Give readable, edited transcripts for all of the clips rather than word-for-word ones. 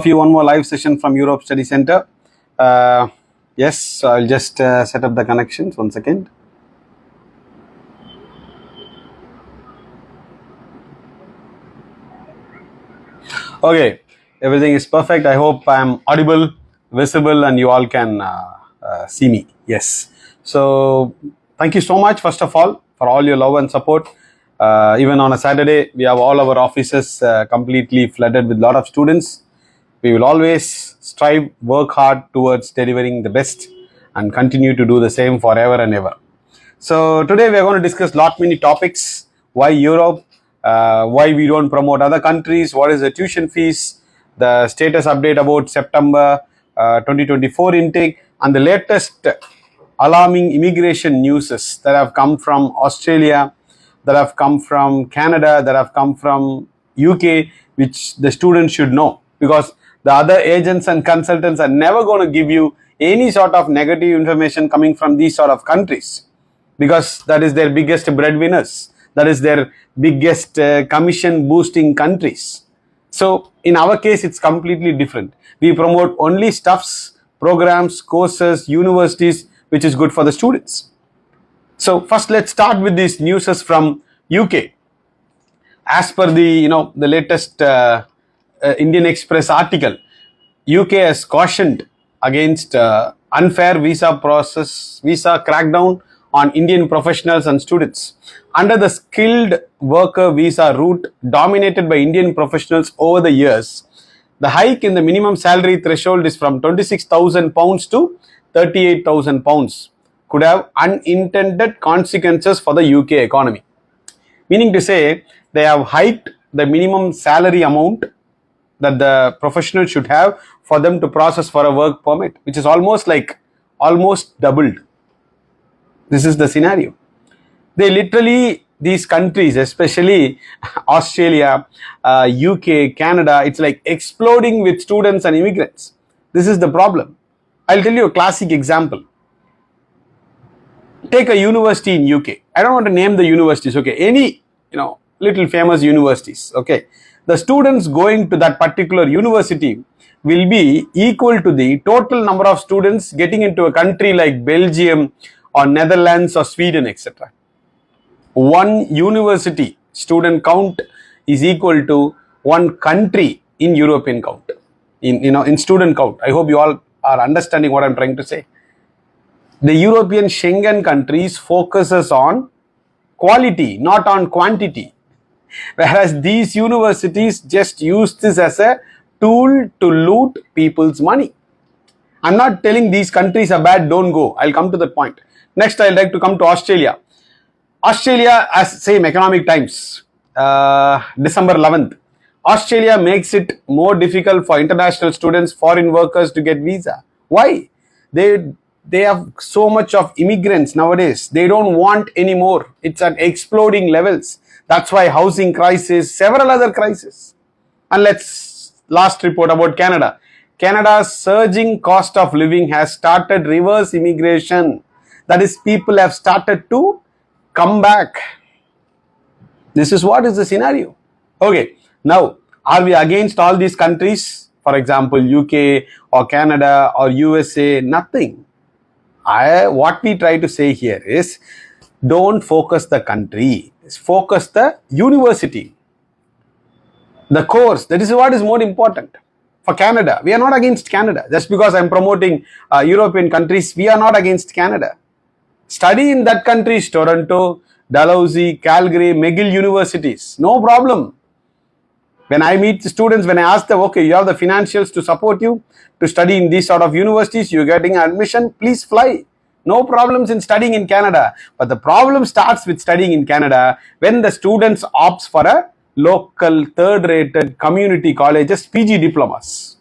you one more live session from Europe Study Center. Yes, I'll just set up the connections. 1 second. Okay, everything is perfect. I hope I'm audible, visible, and you all can see me. Yes. So, thank you so much, first of all, for all your love and support. Even on a Saturday, we have all our offices completely flooded with a lot of students. We will always strive, work hard towards delivering the best and continue to do the same forever and ever. So today we are going to discuss many topics. Why Europe, why we don't promote other countries, what is the tuition fees, the status update about September 2024 intake, and the latest alarming immigration news that have come from Australia, that have come from Canada, that have come from UK, which the students should know, because the other agents and consultants are never going to give you any sort of negative information coming from these sort of countries, because that is their biggest breadwinners, that is their biggest commission boosting countries. So in our case, it's completely different. We promote only stuffs, programs, courses, universities, which is good for the students. So first, let's start with these news from UK. As per the latest Indian Express article, UK has cautioned against unfair visa crackdown on Indian professionals and students. Under the skilled worker visa route dominated by Indian professionals over the years, the hike in the minimum salary threshold is from £26,000 to £38,000 could have unintended consequences for the UK economy. Meaning to say, they have hiked the minimum salary amount that the professional should have for them to process for a work permit, which is almost doubled. This is the scenario. They literally, these countries, especially Australia, UK, Canada, it's like exploding with students and immigrants. This is the problem. I'll tell you a classic example. Take a university in UK. I don't want to name the universities, okay? Any, little famous universities, okay? The students going to that particular university will be equal to the total number of students getting into a country like Belgium or Netherlands or Sweden, etc. One university student count is equal to one country in European count, in student count. I hope you all are understanding what I'm trying to say. The European Schengen countries focuses on quality, not on quantity. Whereas these universities just use this as a tool to loot people's money. I'm not telling these countries are bad, don't go. I'll come to that point. Next, I'd like to come to Australia. Australia, as same Economic Times, December 11th. Australia makes it more difficult for international students, foreign workers to get visa. Why? They have so much of immigrants nowadays. They don't want any more. It's at exploding levels. That's why housing crisis, several other crises. And last report about Canada. Canada's surging cost of living has started reverse immigration. That is, people have started to come back. This is what is the scenario. Okay, now, are we against all these countries? For example, UK or Canada or USA? Nothing. What we try to say here is, don't focus the country, focus the university, the course. That is what is more important. For Canada, we are not against Canada. Just because I'm promoting European countries, we are not against Canada. Study in that countries, Toronto, Dalhousie, Calgary, McGill universities, no problem. When I meet the students, when I ask them, okay, you have the financials to support you to study in these sort of universities, you're getting admission, please fly. No problems in studying in Canada. But the problem starts with studying in Canada when the students opts for a local third-rated community colleges, PG diplomas,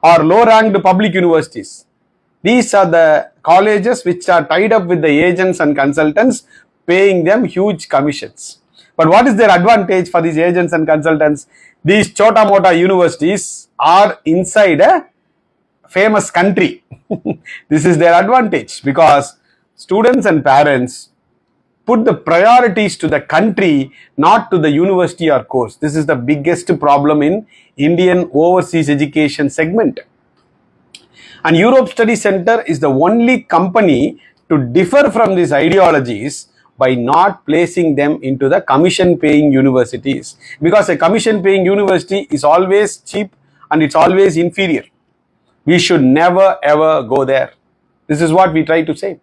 or low-ranked public universities. These are the colleges which are tied up with the agents and consultants, paying them huge commissions. But what is their advantage for these agents and consultants? These chota-mota universities are inside a famous country. This is their advantage, because students and parents put the priorities to the country, not to the university or course. This is the biggest problem in Indian overseas education segment. And Europe Study Center is the only company to differ from these ideologies by not placing them into the commission paying universities, because a commission paying university is always cheap and it's always inferior. We should never ever go there. This is what we try to say.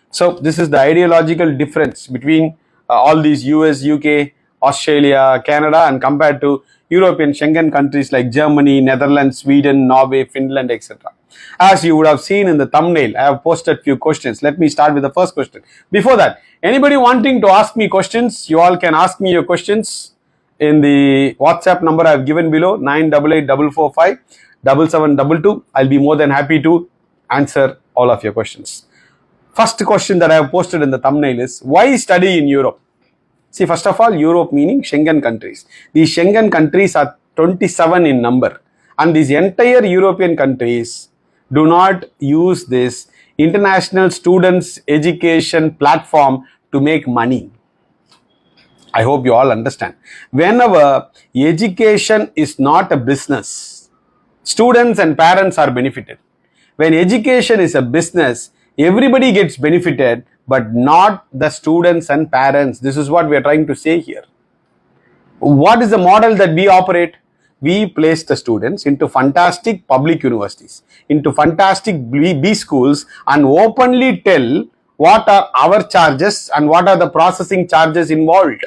So this is the ideological difference between all these US, UK, Australia, Canada, and compared to European Schengen countries like Germany, Netherlands, Sweden, Norway, Finland, etc. As you would have seen in the thumbnail, I have posted few questions. Let me start with the first question. Before that, anybody wanting to ask me questions, you all can ask me your questions in the WhatsApp number I have given below, 9884457722. I'll be more than happy to answer all of your questions. First question that I have posted in the thumbnail is, why study in Europe? See, first of all, Europe meaning Schengen countries. These Schengen countries are 27 in number, and these entire European countries do not use this international students education platform to make money. I hope you all understand. Whenever education is not a business, students and parents are benefited. When education is a business, everybody gets benefited, but not the students and parents. This is what we are trying to say here. What is the model that we operate? We place the students into fantastic public universities, into fantastic B schools, and openly tell what are our charges and what are the processing charges involved.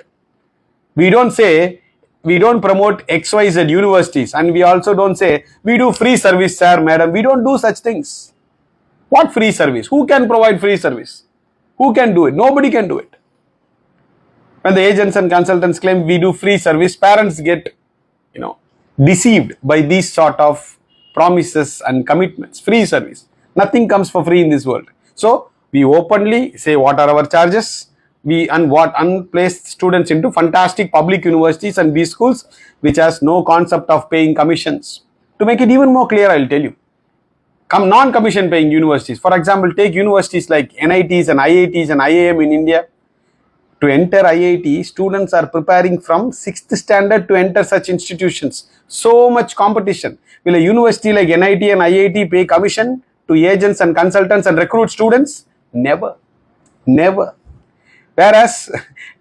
We don't say, we don't promote XYZ universities, and we also don't say, we do free service, sir, madam. We don't do such things. What free service? Who can provide free service? Who can do it? Nobody can do it. When the agents and consultants claim we do free service, parents get, deceived by these sort of promises and commitments. Free service. Nothing comes for free in this world. So we openly say what are our charges. We place students into fantastic public universities and B schools which has no concept of paying commissions. To make it even more clear, I will tell you. Non-commission paying universities. For example, take universities like NITs and IITs and IIM in India. To enter IIT, students are preparing from 6th standard to enter such institutions. So much competition. Will a university like NIT and IIT pay commission to agents and consultants and recruit students? Never. Never. Whereas,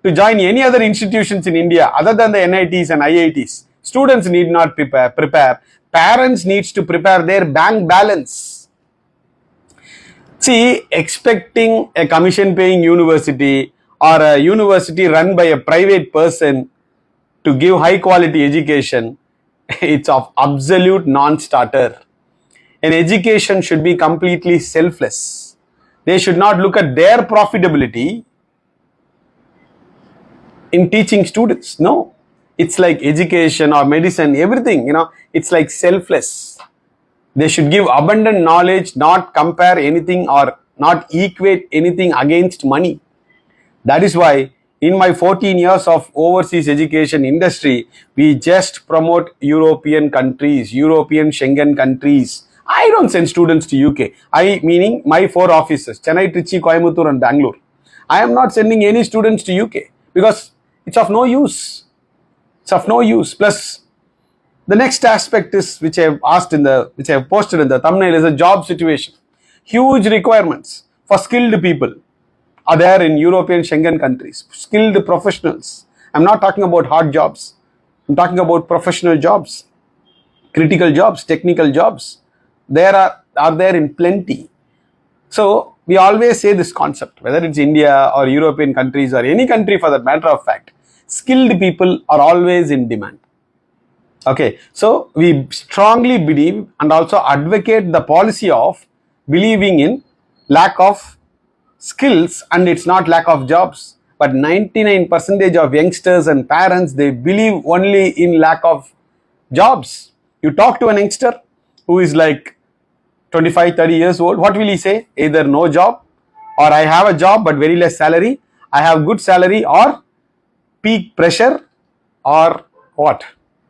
to join any other institutions in India other than the NITs and IITs, students need not prepare. Parents needs to prepare their bank balance. See, expecting a commission paying university or a university run by a private person to give high quality education, it's of absolute non-starter. An education should be completely selfless. They should not look at their profitability in teaching students. No. It's like education or medicine, everything, it's like selfless. They should give abundant knowledge, not compare anything or not equate anything against money. That is why in my 14 years of overseas education industry, we just promote European countries, European Schengen countries. I don't send students to UK. Meaning my 4 offices, Chennai, Trichy, Coimbatore and Bangalore. I am not sending any students to UK because it's of no use. It's of no use. Plus, the next aspect is, which I have posted in the thumbnail, is a job situation. Huge requirements for skilled people are there in European Schengen countries. Skilled professionals. I'm not talking about hard jobs. I'm talking about professional jobs, critical jobs, technical jobs. There are there in plenty. So we always say this concept, whether it's India or European countries or any country for that matter of fact, skilled people are always in demand. Okay, so we strongly believe and also advocate the policy of believing in lack of skills, and it's not lack of jobs. But 99% of youngsters and parents, they believe only in lack of jobs. You talk to an youngster who is like 25, 30 years old, what will he say? Either no job, or I have a job but very less salary, I have good salary, or peak pressure, or what?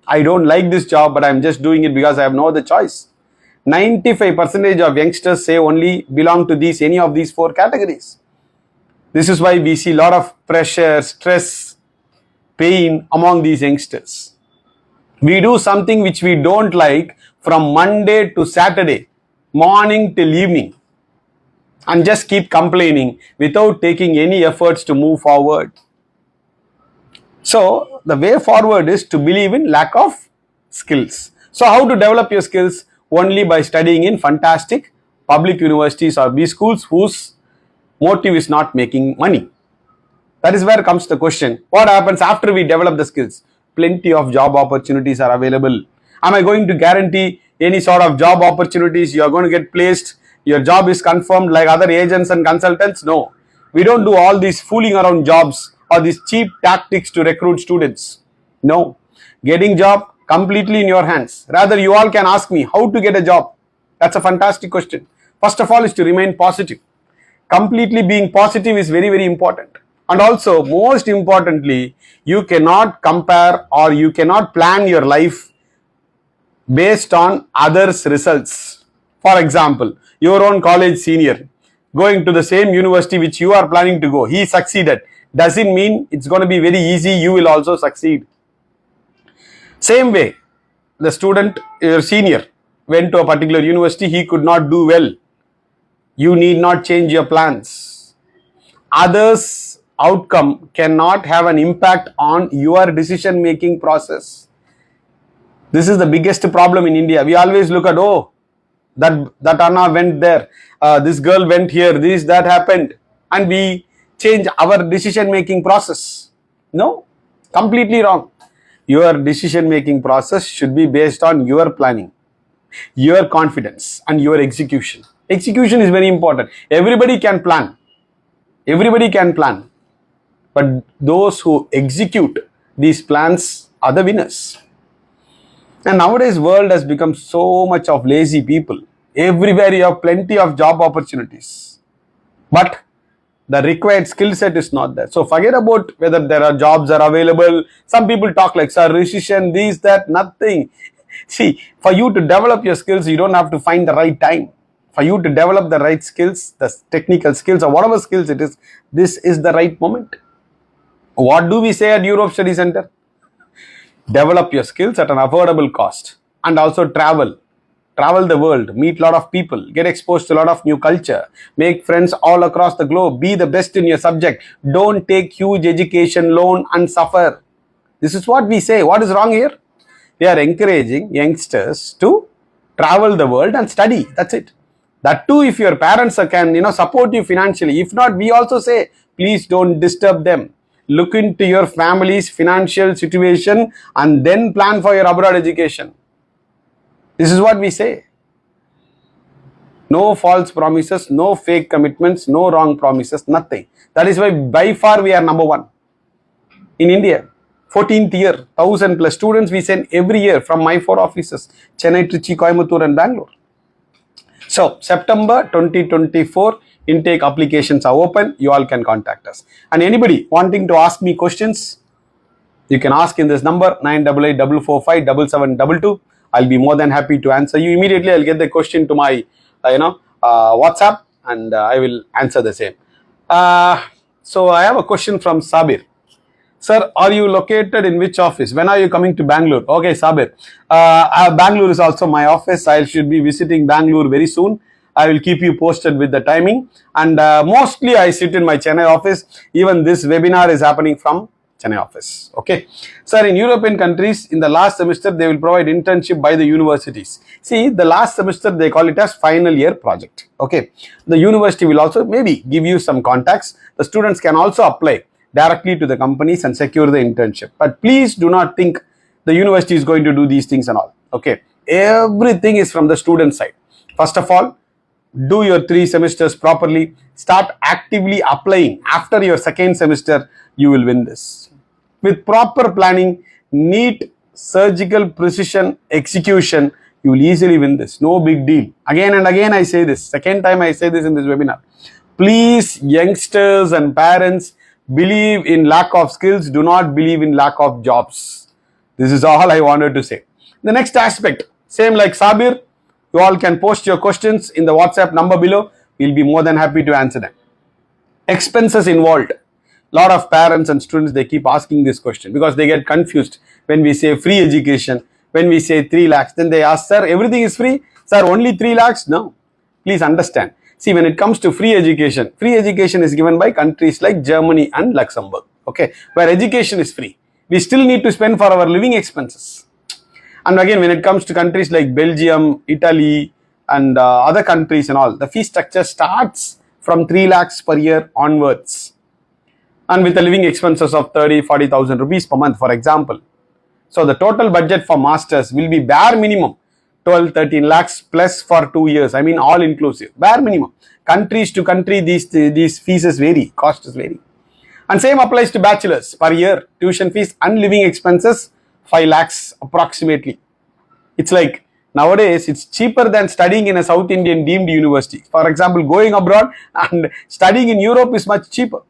I don't like this job but I'm just doing it because I have no other choice. 95% of youngsters say only belong to any of these 4 categories. This is why we see a lot of pressure, stress, pain among these youngsters. We do something which we don't like from Monday to Saturday, morning till evening, and just keep complaining without taking any efforts to move forward. So the way forward is to believe in lack of skills. So how to develop your skills? Only by studying in fantastic public universities or B schools whose motive is not making money. That is where comes the question. What happens after we develop the skills? Plenty of job opportunities are available. Am I going to guarantee any sort of job opportunities? You are going to get placed. Your job is confirmed like other agents and consultants? No. We don't do all these fooling around jobs or these cheap tactics to recruit students. No. Getting job completely in your hands. Rather, you all can ask me how to get a job. That's a fantastic question. First of all is to remain positive. Completely being positive is very, very important. And also, most importantly, you cannot compare or you cannot plan your life based on others' results. For example, your own college senior going to the same university which you are planning to go, he succeeded. Doesn't mean it's going to be very easy, you will also succeed. Same way, the student, your senior, went to a particular university, he could not do well. You need not change your plans. Others' outcome cannot have an impact on your decision making process. This is the biggest problem in India. We always look at, oh, that Anna went there, this girl went here, this, that happened, and we change our decision making process. No, completely wrong. Your decision making process should be based on your planning, your confidence, and your execution. Execution is very important. Everybody can plan. Everybody can plan. But those who execute these plans are the winners. And nowadays world has become so much of lazy people. Everywhere you have plenty of job opportunities. But the required skill set is not there. So forget about whether there are jobs are available. Some people talk like, sir, recession, this, that, nothing. See, for you to develop your skills, you don't have to find the right time. For you to develop the right skills, the technical skills or whatever skills it is, this is the right moment. What do we say at Europe Study Center? Develop your skills at an affordable cost and also travel the world, meet a lot of people, get exposed to a lot of new culture, make friends all across the globe, be the best in your subject, don't take huge education loan and suffer. This is what we say. What is wrong here? They are encouraging youngsters to travel the world and study. That's it. That too, if your parents can support you financially. If not, we also say, please don't disturb them. Look into your family's financial situation and then plan for your abroad education. This is what we say. No false promises, no fake commitments, no wrong promises, nothing. That is why by far we are number one in India. 14th year, 1000 plus students we send every year from my 4 offices, Chennai, Trichy, Coimbatore and Bangalore. So September 2024 intake applications are open. You all can contact us. And anybody wanting to ask me questions, you can ask in this number 9888445772. I'll be more than happy to answer you. Immediately I'll get the question to my WhatsApp and I will answer the same. So I have a question from Sabir. Sir, are you located in which office? When are you coming to Bangalore? Okay, Sabir. Bangalore is also my office. I should be visiting Bangalore very soon. I will keep you posted with the timing. And mostly I sit in my Chennai office. Even this webinar is happening from Chennai office. Okay. Sir, in European countries, in the last semester, they will provide internship by the universities. See, the last semester, they call it as final year project. Okay. The university will also maybe give you some contacts. The students can also apply directly to the companies and secure the internship. But please do not think the university is going to do these things and all. Okay. Everything is from the student side. First of all, do your 3 semesters properly. Start actively applying. After your 2nd semester, you will win this. With proper planning, neat, surgical precision, execution, you will easily win this. No big deal. Again and again I say this. 2nd time I say this in this webinar. Please, youngsters and parents, believe in lack of skills. Do not believe in lack of jobs. This is all I wanted to say. The next aspect, same like Sabir, you all can post your questions in the WhatsApp number below. We'll be more than happy to answer them. Expenses involved. Lot of parents and students, they keep asking this question because they get confused when we say free education, when we say 3 lakhs, then they ask, sir, everything is free? Sir, only 3 lakhs? No. Please understand. See, when it comes to free education is given by countries like Germany and Luxembourg, okay, where education is free. We still need to spend for our living expenses. And again, when it comes to countries like Belgium, Italy, and other countries and all, the fee structure starts from 3 lakhs per year onwards, and with the living expenses of 30,000-40,000 rupees per month, for example. So the total budget for masters will be bare minimum 12-13 lakhs plus for 2 years. I mean all inclusive, bare minimum. Countries to country, these fees vary, costs vary. And same applies to bachelors. Per year, tuition fees and living expenses 5 lakhs approximately. It's like nowadays it's cheaper than studying in a South Indian deemed university. For example, going abroad and studying in Europe is much cheaper,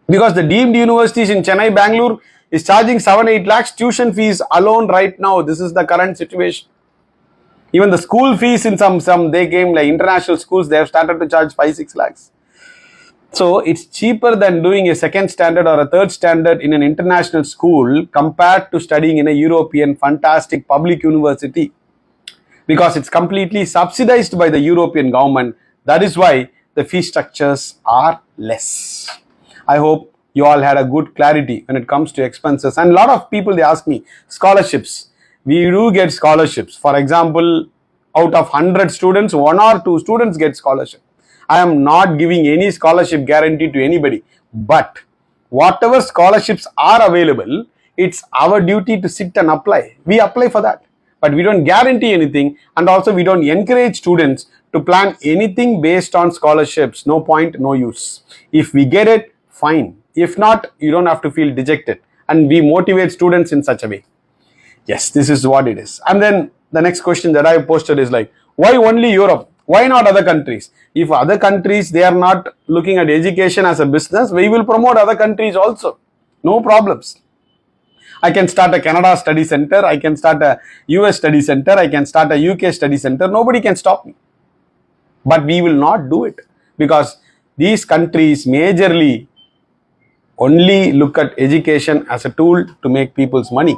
because the deemed universities in Chennai, Bangalore is charging 7-8 lakhs tuition fees alone right now. This is the current situation. Even the school fees in some they came like international schools, they have started to charge 5-6 lakhs. So it's cheaper than doing a second standard or a third standard in an international school compared to studying in a European fantastic public university, because it's completely subsidized by the European government. That is why the fee structures are less. I hope you all had a good clarity when it comes to expenses. And a lot of people, they ask me, scholarships. We do get scholarships. For example, out of 100 students, 1 or 2 students get scholarship. I am not giving any scholarship guarantee to anybody. But whatever scholarships are available, it's our duty to sit and apply. We apply for that. But we don't guarantee anything, and also we don't encourage students to plan anything based on scholarships. No point, no use. If we get it, fine. If not, you don't have to feel dejected, and we motivate students in such a way. Yes, this is what it is. And then the next question that I posted is like, why only Europe? Why not other countries? If other countries, they are not looking at education as a business, we will promote other countries also. No problems. I can start a Canada study center, I can start a US study center, I can start a UK study center. Nobody can stop me. But we will not do it, because these countries majorly only look at education as a tool to make people's money.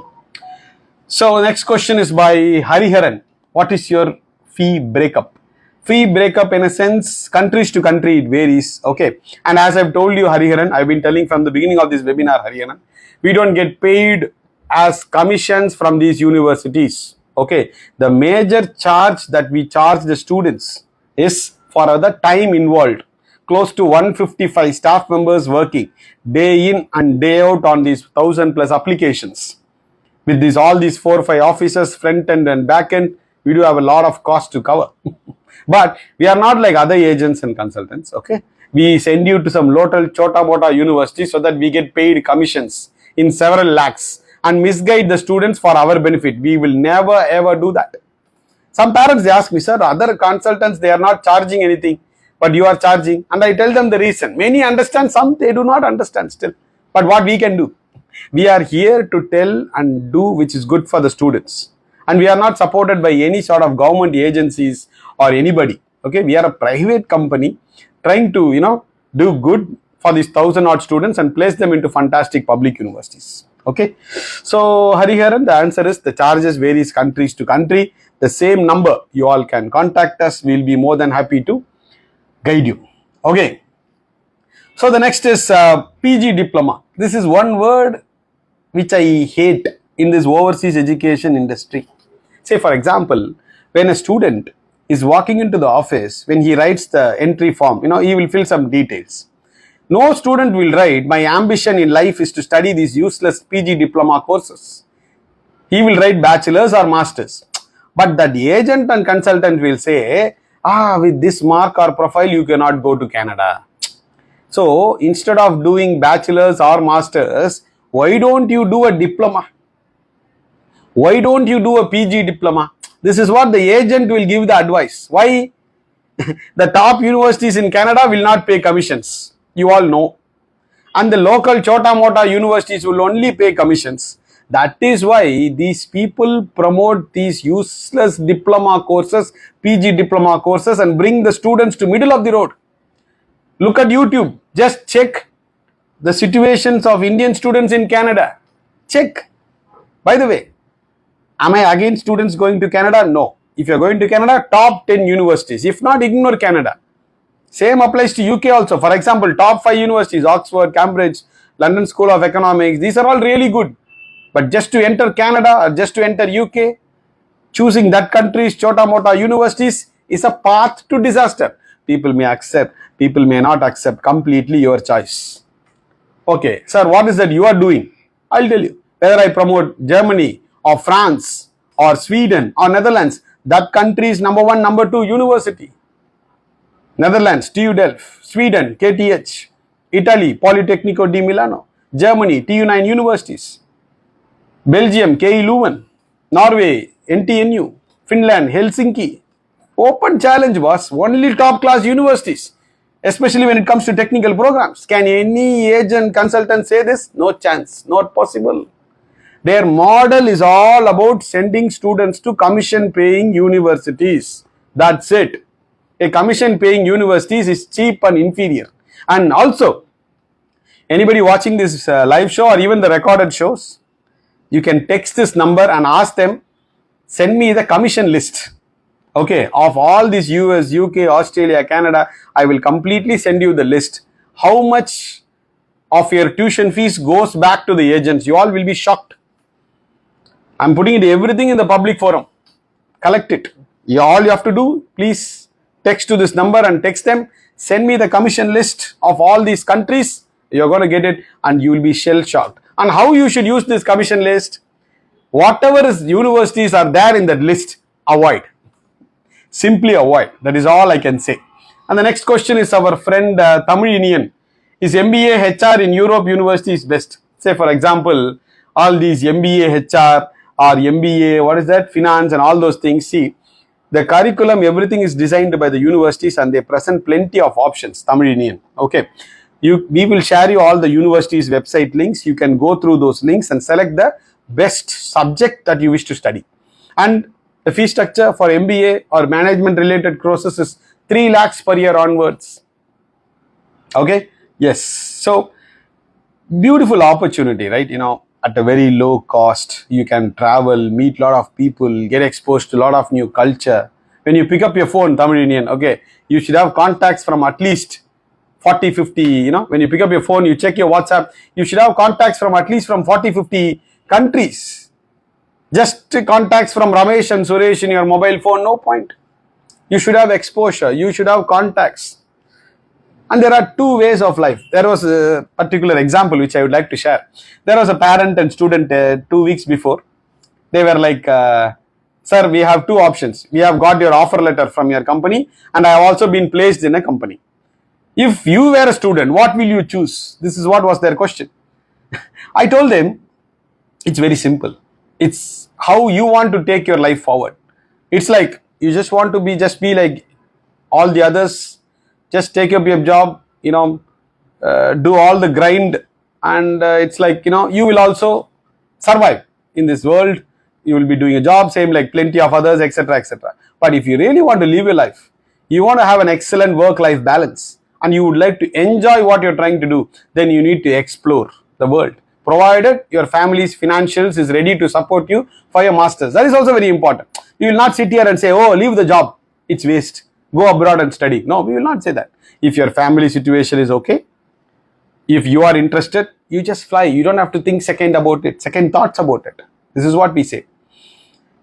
So next question is by Hariharan. What is your fee breakup? Fee breakup, in a sense, countries to country, it varies. Okay. And as I've told you, Hariharan, I've been telling from the beginning of this webinar, Hariharan, we don't get paid as commissions from these universities. Okay. The major charge that we charge the students is for the time involved. Close to 155 staff members working day in and day out on these 1,000 plus applications. With these all these 4 or 5 offices, front end and back end, we do have a lot of cost to cover. But we are not like other agents and consultants. Okay, we send you to some local chota mota university so that we get paid commissions in several lakhs and misguide the students for our benefit. We will never ever do that. Some parents, they ask me, sir, other consultants, they are not charging anything, but you are charging. And I tell them the reason. Many understand, some they do not understand still. But what we can do? We are here to tell and do which is good for the students. And we are not supported by any sort of government agencies or anybody. Okay, we are a private company trying to, do good for these 1,000 odd students and place them into fantastic public universities. Okay, so Hariharan, the answer is the charges varies countries to country. The same number, you all can contact us. We will be more than happy to guide you. Okay, so the next is PG Diploma. This is one word which I hate in this overseas education industry. Say for example, when a student is walking into the office, when he writes the entry form, he will fill some details. No student will write, my ambition in life is to study these useless PG Diploma courses. He will write bachelor's or master's. But that agent and consultant will say, with this mark or profile, you cannot go to Canada. So instead of doing bachelor's or master's, why don't you do a diploma? Why don't you do a PG diploma? This is what the agent will give the advice. Why? The top universities in Canada will not pay commissions. You all know. And the local chota mota universities will only pay commissions. That is why these people promote these useless diploma courses, PG diploma courses, and bring the students to middle of the road. Look at YouTube. Just check the situations of Indian students in Canada. Check. By the way, am I against students going to Canada? No. If you're going to Canada, top 10 universities. If not, ignore Canada. Same applies to UK also. For example, top 5 universities, Oxford, Cambridge, London School of Economics. These are all really good. But just to enter Canada or just to enter UK, choosing that country's chota mota universities is a path to disaster. People may accept, people may not accept, completely your choice. Okay, sir, what is that you are doing? I'll tell you. Whether I promote Germany or France or Sweden or Netherlands, that country is number 1, number 2 university. Netherlands, TU Delft, Sweden, KTH, Italy, Politecnico di Milano, Germany, TU9 universities, Belgium, KE Leuven, Norway, NTNU, Finland, Helsinki. Open challenge, boss. Only top class universities, especially when it comes to technical programs. Can any agent, consultant say this? No chance, not possible. Their model is all about sending students to commission paying universities. That's it. A commission paying universities is cheap and inferior. And also, anybody watching this live show or even the recorded shows, you can text this number and ask them, send me the commission list. Okay, of all these US, UK, Australia, Canada, I will completely send you the list. How much of your tuition fees goes back to the agents? You all will be shocked. I'm putting everything in the public forum. Collect it. All you have to do, please text to this number and text them, send me the commission list of all these countries. You're going to get it and you will be shell shocked. And how you should use this commission list? Whatever universities are there in that list, avoid. Simply avoid. That is all I can say. And the next question is our friend Tamil Indian. Is MBA HR in Europe universities best? Say for example, all these MBA HR or MBA, what is that? Finance and all those things. See, the curriculum, everything is designed by the universities and they present plenty of options. Tamil Indian. Okay. We will share you all the universities' website links. You can go through those links and select the best subject that you wish to study. And the fee structure for MBA or management related courses is 3 lakhs per year onwards. Okay. Yes. So, beautiful opportunity, right? At a very low cost, you can travel, meet a lot of people, get exposed to a lot of new culture. When you pick up your phone, Tamil Indian, okay, you should have contacts from at least 40, 50, when you pick up your phone, you check your WhatsApp, you should have contacts from at least from 40, 50 countries. Just contacts from Ramesh and Suresh in your mobile phone, no point. You should have exposure, you should have contacts. And there are 2 ways of life. There was a particular example which I would like to share. There was a parent and student 2 weeks before. They were like, sir, we have 2 options. We have got your offer letter from your company and I have also been placed in a company. If you were a student, what will you choose? This is what was their question. I told them, it's very simple. It's how you want to take your life forward. It's like, you just want to be like all the others. Just take up your job, do all the grind and it's like, you will also survive in this world. You will be doing a job, same like plenty of others, etc., etc. But if you really want to live your life, you want to have an excellent work-life balance and you would like to enjoy what you're trying to do, then you need to explore the world. Provided your family's financials is ready to support you for your masters. That is also very important. You will not sit here and say, oh, leave the job. It's waste. Go abroad and study. No, we will not say that. If your family situation is okay, if you are interested, you just fly. You don't have to think second thoughts about it. This is what we say.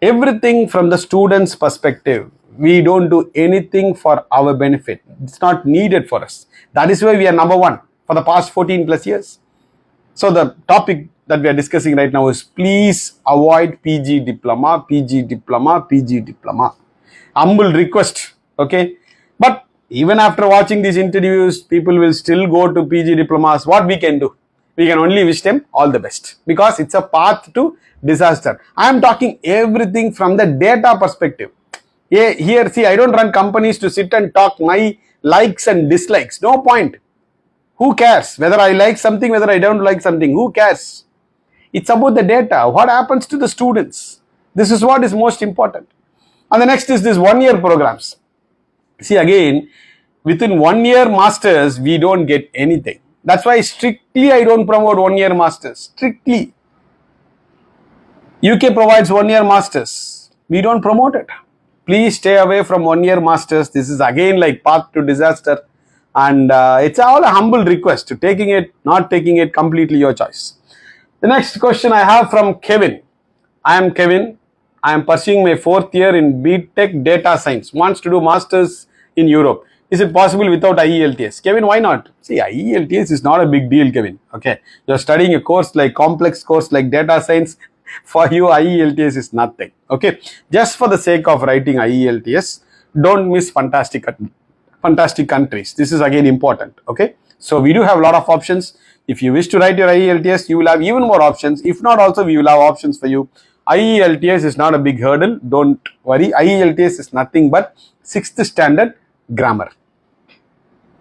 Everything from the student's perspective. We don't do anything for our benefit. It's not needed for us. That is why we are number 1 for the past 14 plus years. So the topic that we are discussing right now is please avoid PG diploma, PG diploma, PG diploma. Humble request. Okay, but even after watching these interviews, people will still go to PG diplomas. What we can do? We can only wish them all the best because it's a path to disaster. I am talking everything from the data perspective. Here, see, I don't run companies to sit and talk my likes and dislikes. No point. Who cares? Whether I like something, whether I don't like something, who cares? It's about the data. What happens to the students? This is what is most important. And the next is this 1-year programs. See again, within 1 year masters, we don't get anything. That's why strictly I don't promote 1 year masters. Strictly. UK provides 1 year masters. We don't promote it. Please stay away from 1 year masters. This is again like path to disaster. And it's all a humble request to taking it, not taking it, completely your choice. The next question I have from Kevin. I am Kevin. I am pursuing my 4th year in BTech Data Science. Wants to do masters in Europe. Is it possible without IELTS? Kevin, why not? See, IELTS is not a big deal, Kevin. Okay, you're studying a course like complex course like data science. For you, IELTS is nothing. Okay, just for the sake of writing IELTS, don't miss fantastic countries. This is again important. Okay, so we do have a lot of options. If you wish to write your IELTS, you will have even more options. If not, also we will have options for you. IELTS is not a big hurdle. Don't worry. IELTS is nothing but 6th standard grammar.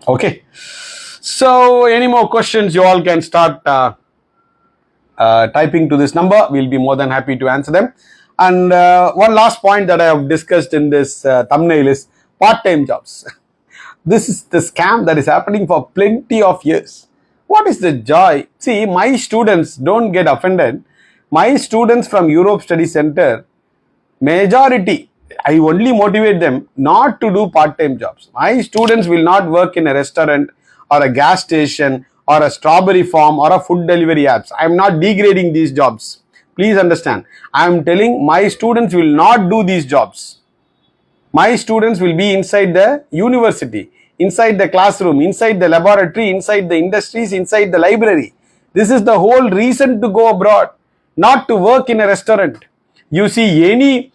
Okay, so any more questions, you all can start typing to this number. We'll be more than happy to answer them. And one last point that I have discussed in this thumbnail is part-time jobs. This is the scam that is happening for plenty of years. What is the joy? See, my students, don't get offended. My students from Europe Study Center, majority, I only motivate them not to do part-time jobs. My students will not work in a restaurant or a gas station or a strawberry farm or a food delivery apps. I am not degrading these jobs. Please understand. I am telling my students will not do these jobs. My students will be inside the university, inside the classroom, inside the laboratory, inside the industries, inside the library. This is the whole reason to go abroad, not to work in a restaurant. You see any,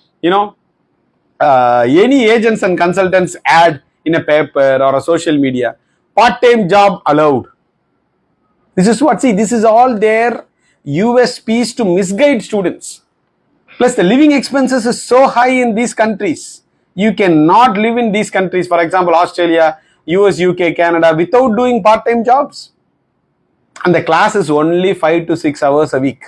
any agents and consultants ad in a paper or a social media, part-time job allowed. This is what, see, this is all their USPs to misguide students. Plus the living expenses is so high in these countries. You cannot live in these countries, for example, Australia, US, UK, Canada, without doing part-time jobs. And the class is only 5 to 6 hours a week.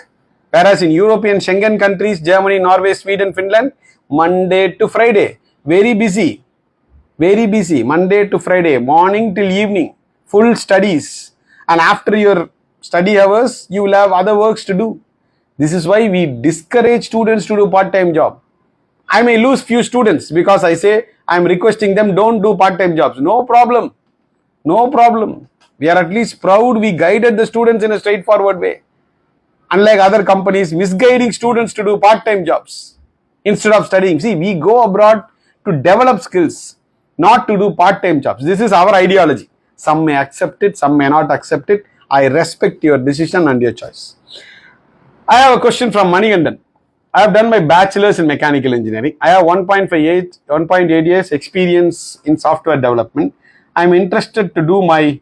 Whereas in European Schengen countries, Germany, Norway, Sweden, Finland, Monday to Friday, very busy, Monday to Friday, morning till evening, full studies. And after your study hours, you will have other works to do. This is why we discourage students to do part-time job. I may lose few students because I say I am requesting them, don't do part-time jobs. No problem. No problem. We are at least proud we guided the students in a straightforward way. Unlike other companies misguiding students to do part-time jobs instead of studying. See, we go abroad to develop skills, not to do part-time jobs. This is our ideology. Some may accept it, some may not accept it. I respect your decision and your choice. I have a question from Manigandan. I have done my bachelor's in mechanical engineering. I have 1.8 years experience in software development. I am interested to do my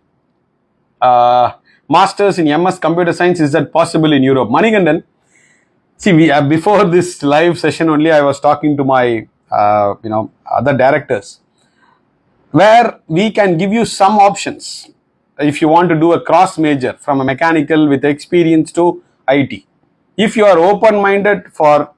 master's in MS computer science. Is that possible in Europe? Manigandan, see, before this live session only, I was talking to my other directors, where we can give you some options if you want to do a cross major from a mechanical with experience to IT. If you are open-minded for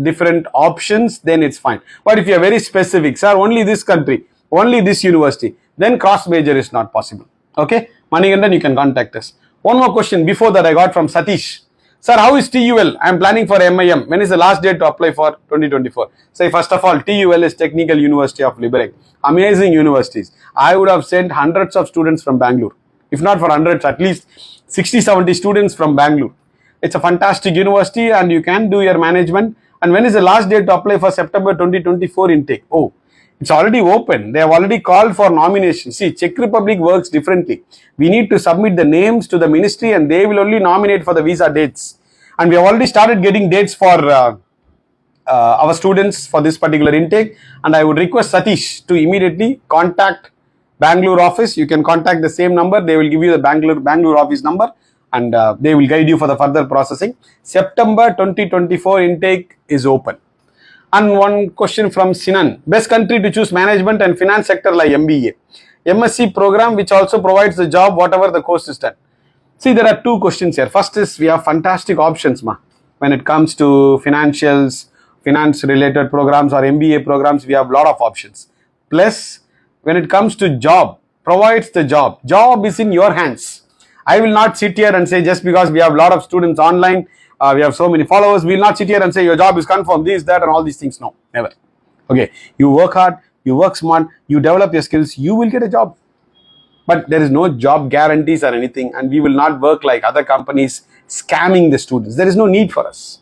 different options, then it's fine. But if you are very specific, sir, only this country, only this university, then cross major is not possible. Okay, Manigandan, you can contact us. One more question before that I got from Satish. Sir, how is TUL? I am planning for MIM. When is the last date to apply for 2024? Say, first of all, TUL is Technical University of Liberec. Amazing universities. I would have sent hundreds of students from Bangalore. If not for hundreds, at least 60-70 students from Bangalore. It's a fantastic university and you can do your management. And when is the last date to apply for September 2024 intake? Oh, it's already open. They have already called for nomination. See, Czech Republic works differently. We need to submit the names to the ministry and they will only nominate for the visa dates. And we have already started getting dates for our students for this particular intake. And I would request Satish to immediately contact Bangalore office. You can contact the same number. They will give you the Bangalore office number and they will guide you for the further processing. September 2024 intake is open. And one question from Sinan. Best country to choose management and finance sector like MBA. MSc program which also provides the job whatever the course is done. See, there are two questions here. First is we have fantastic options when it comes to financials, finance related programs or MBA programs. We have a lot of options. Plus when it comes to job, provides the job. Job is in your hands. I will not sit here and say just because we have a lot of students online, we have so many followers, we will not sit here and say your job is confirmed, this, that and all these things. No, never. Okay, you work hard, you work smart, you develop your skills, you will get a job. But there is no job guarantees or anything, and we will not work like other companies scamming the students. There is no need for us.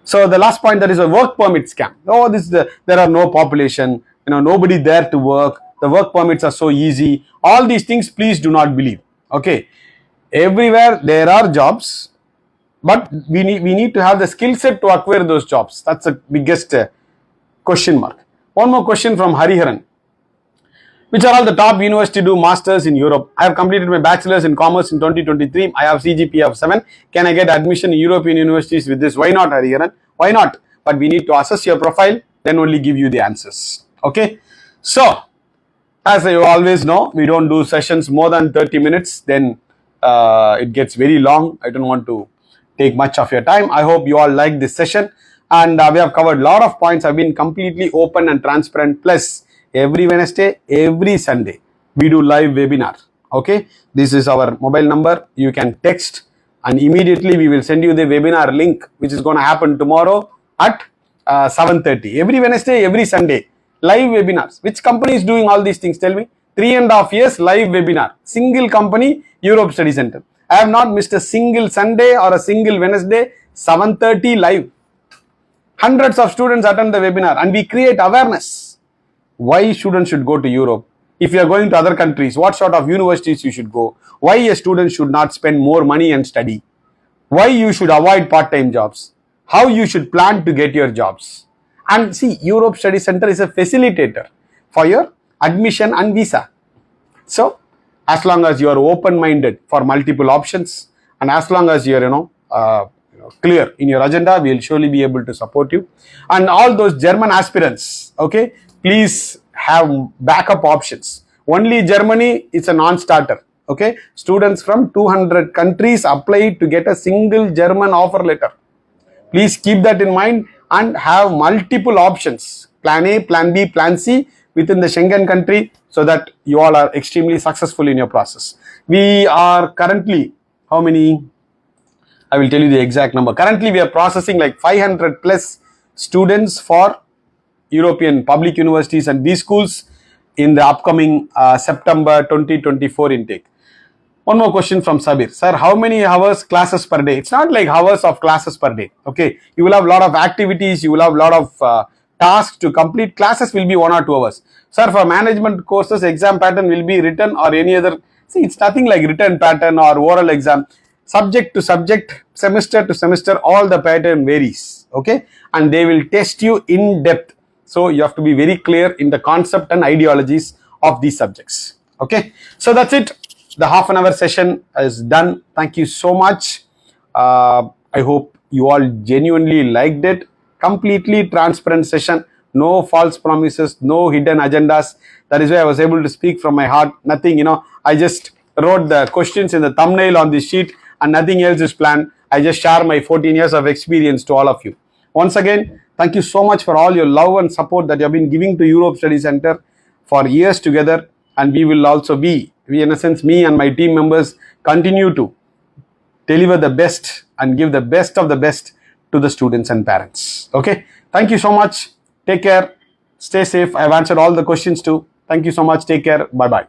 So the last point, that is a work permit scam. Oh, there are no population, nobody there to work. The work permits are so easy. All these things, please do not believe. Okay, everywhere there are jobs, but we need to have the skill set to acquire those jobs. That's the biggest question mark. One more question from Hariharan. Which are all the top university do masters in Europe? I have completed my bachelor's in commerce in 2023. I have CGPA of 7. Can I get admission in European universities with this? Why not, Hariharan? Why not? But we need to assess your profile, then only give you the answers. Okay. So, as you always know, we don't do sessions more than 30 minutes. Then it gets very long. I don't want to take much of your time. I hope you all like this session. And we have covered a lot of points. I've been completely open and transparent. Plus, every Wednesday, every Sunday, we do live webinar. Okay, this is our mobile number. You can text, and immediately we will send you the webinar link, which is going to happen tomorrow at 7:30. Every Wednesday, every Sunday, live webinars. Which company is doing all these things? Tell me. 3.5 years live webinar. Single company, Europe Study Center. I have not missed a single Sunday or a single Wednesday. 7:30 live. Hundreds of students attend the webinar, and we create awareness. Why students should go to Europe? If you are going to other countries, what sort of universities you should go? Why a student should not spend more money and study? Why you should avoid part-time jobs? How you should plan to get your jobs? And see, Europe Study Center is a facilitator for your admission and visa. So, as long as you are open-minded for multiple options, and as long as you are, clear in your agenda, we will surely be able to support you. And all those German aspirants, okay, please have backup options. Only Germany is a non-starter. Okay, students from 200 countries apply to get a single German offer letter. Please keep that in mind and have multiple options. Plan A, Plan B, Plan C within the Schengen country, so that you all are extremely successful in your process. We are currently, how many? I will tell you the exact number. Currently, we are processing like 500 plus students for European public universities and these schools in the upcoming September 2024 intake. One more question from Sabir. Sir, how many hours classes per day? It's not like hours of classes per day. Okay, you will have a lot of activities, you will have a lot of tasks to complete. Classes will be 1 or 2 hours. Sir, for management courses, exam pattern will be written or any other. See, it's nothing like written pattern or oral exam. Subject to subject, semester to semester, all the pattern varies. Okay, and they will test you in depth. So you have to be very clear in the concept and ideologies of these subjects. Okay, so that's it. The half-an-hour session is done. Thank you so much. I hope you all genuinely liked it. Completely transparent session. No false promises, no hidden agendas. That is why I was able to speak from my heart. Nothing, I just wrote the questions in the thumbnail on this sheet and nothing else is planned. I just share my 14 years of experience to all of you. Once again, thank you so much for all your love and support that you have been giving to Europe Study Center for years together. And we will also be, in a sense, me and my team members continue to deliver the best and give the best of the best to the students and parents. Okay. Thank you so much. Take care. Stay safe. I have answered all the questions too. Thank you so much. Take care. Bye-bye.